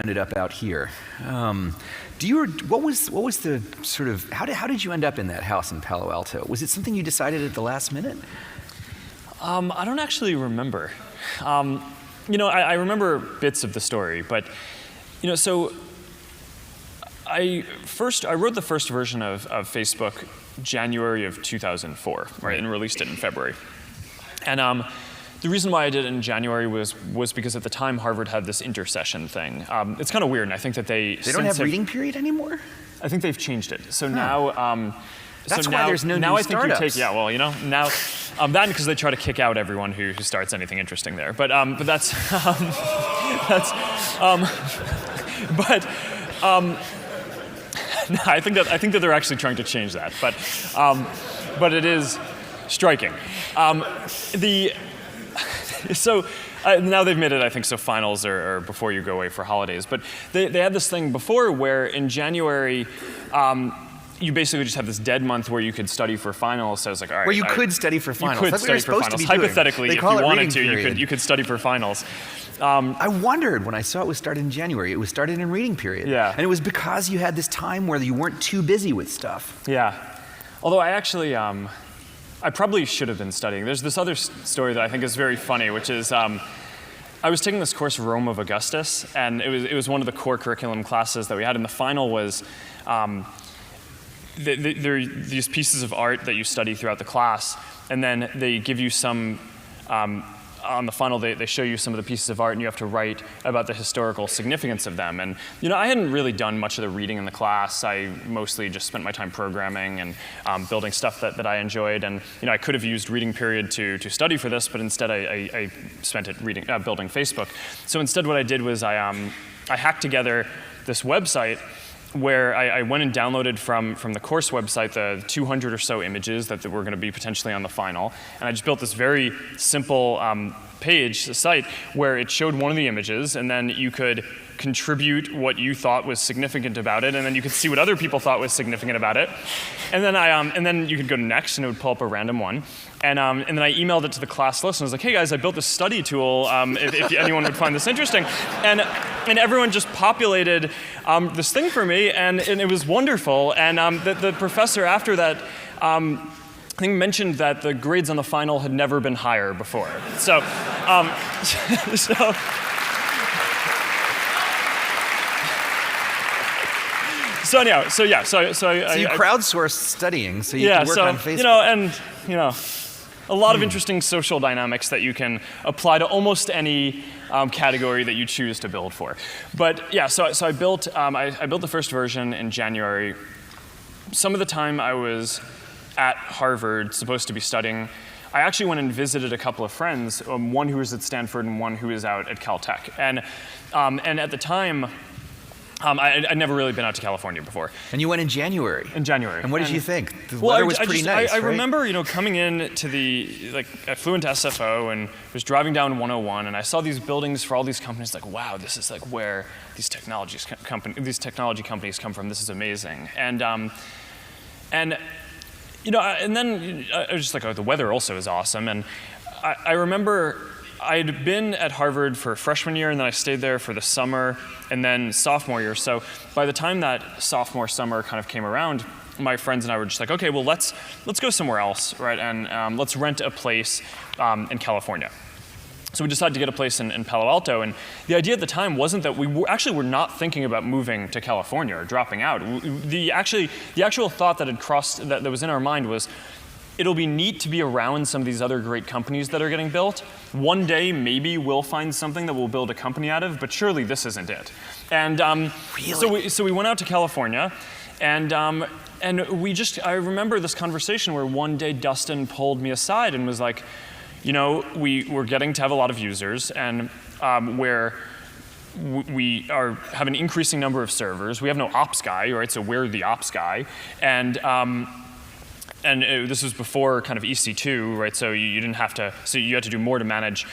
ended up out here. What was the sort of, how did you end up in that house in Palo Alto? Was it something you decided at the last minute? I don't actually remember. I remember bits of the story, but, so I wrote the first version of Facebook January of 2004, right, and released it in February. And the reason why I did it in January was because at the time Harvard had this intersession thing. It's kind of weird, and I think they don't have reading period anymore? I think they've changed it. So now, that's why there's no new startups. Now that because they try to kick out everyone who starts anything interesting there. But that's no, I think that they're actually trying to change that. But it is striking. Now they've made it, I think, so finals are before you go away for holidays. But they had this thing before where in January, you basically just have this dead month where you could study for finals. So I was like, all right. Where you could study for finals. You could study for finals. Hypothetically, if you wanted to, you could study for finals. I wondered when I saw it was started in January. It was started in reading period. Yeah. And it was because you had this time where you weren't too busy with stuff. Yeah. Although I actually, I probably should have been studying. There's this other story that I think is very funny, which is I was taking this course, Rome of Augustus, and it was one of the core curriculum classes that we had, and the final was there are these pieces of art that you study throughout the class, and then they give you some, on the final they show you some of the pieces of art, and you have to write about the historical significance of them. And I hadn't really done much of the reading in the class. I mostly just spent my time programming and building stuff that I enjoyed. And I could have used reading period to study for this, but instead I spent it building Facebook. So instead what I did was I hacked together this website where I went and downloaded from the course website the 200 or so images that were going to be potentially on the final. And I just built this very simple site where it showed one of the images, and then you could contribute what you thought was significant about it, and then you could see what other people thought was significant about it. And then then you could go to next, and it would pull up a random one. And then I emailed it to the class list, and I was like, hey guys, I built this study tool, if anyone would find this interesting. And everyone just populated this thing for me, and it was wonderful. And the professor after that, I think mentioned that the grades on the final had never been higher before. So you crowdsourced studying so you could work on Facebook. A lot of interesting social dynamics that you can apply to almost any category that you choose to build for. But so I built the first version in January. Some of the time I was at Harvard, supposed to be studying. I actually went and visited a couple of friends, one who was at Stanford and one who is out at Caltech. And at the time, I'd never really been out to California before. And you went in January? In January. And what did you think? The weather was pretty nice, I right? remember, coming in to I flew into SFO and was driving down 101, and I saw these buildings for all these companies, like, wow, this is like where these technology companies come from. This is amazing. And then I was just like, oh, the weather also is awesome. And I remember I'd been at Harvard for freshman year, and then I stayed there for the summer, and then sophomore year. So by the time that sophomore summer kind of came around, my friends and I were just like, okay, well, let's go somewhere else, right? And let's rent a place in California. So we decided to get a place in Palo Alto, and the idea at the time wasn't that we were not thinking about moving to California or dropping out. The actual thought that was in our mind was, it'll be neat to be around some of these other great companies that are getting built. One day, maybe we'll find something that we'll build a company out of, but surely this isn't it. And really? So we went out to California, and I remember this conversation where one day Dustin pulled me aside and was like, we're getting to have a lot of users, and where we have an increasing number of servers. We have no ops guy, right? So we're the ops guy, and this was before kind of EC2, right? So you didn't have to. So you had to do more to manage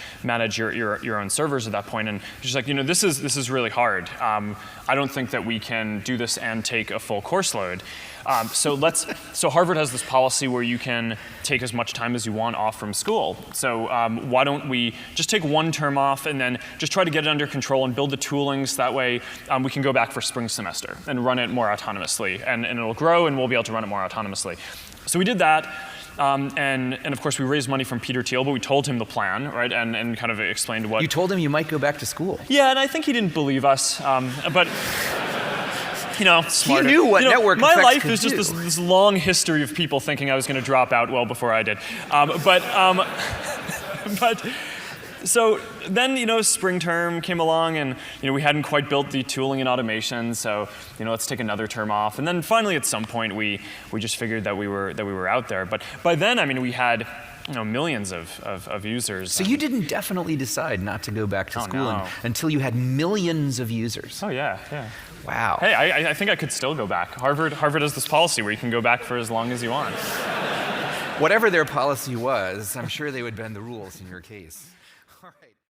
your own servers at that point. And just like, this is really hard. I don't think that we can do this and take a full course load. So Harvard has this policy where you can take as much time as you want off from school. So why don't we just take one term off and then just try to get it under control and build the toolings. That way we can go back for spring semester and run it more autonomously. And it'll grow and we'll be able to run it more autonomously. So we did that. And of course, we raised money from Peter Thiel, but we told him the plan, right? And kind of explained what. You told him you might go back to school. Yeah, and I think he didn't believe us. But smarter. He knew what network my effects life could is just do. this long history of people thinking I was going to drop out well before I did. But so then, spring term came along, and we hadn't quite built the tooling and automation. So let's take another term off. And then finally, at some point, we just figured that we were out there. But by then, we had millions of users. So you didn't definitely decide not to go back to school until you had millions of users. Oh yeah. Wow. Hey, I think I could still go back. Harvard has this policy where you can go back for as long as you want. Whatever their policy was, I'm sure they would bend the rules in your case. All right.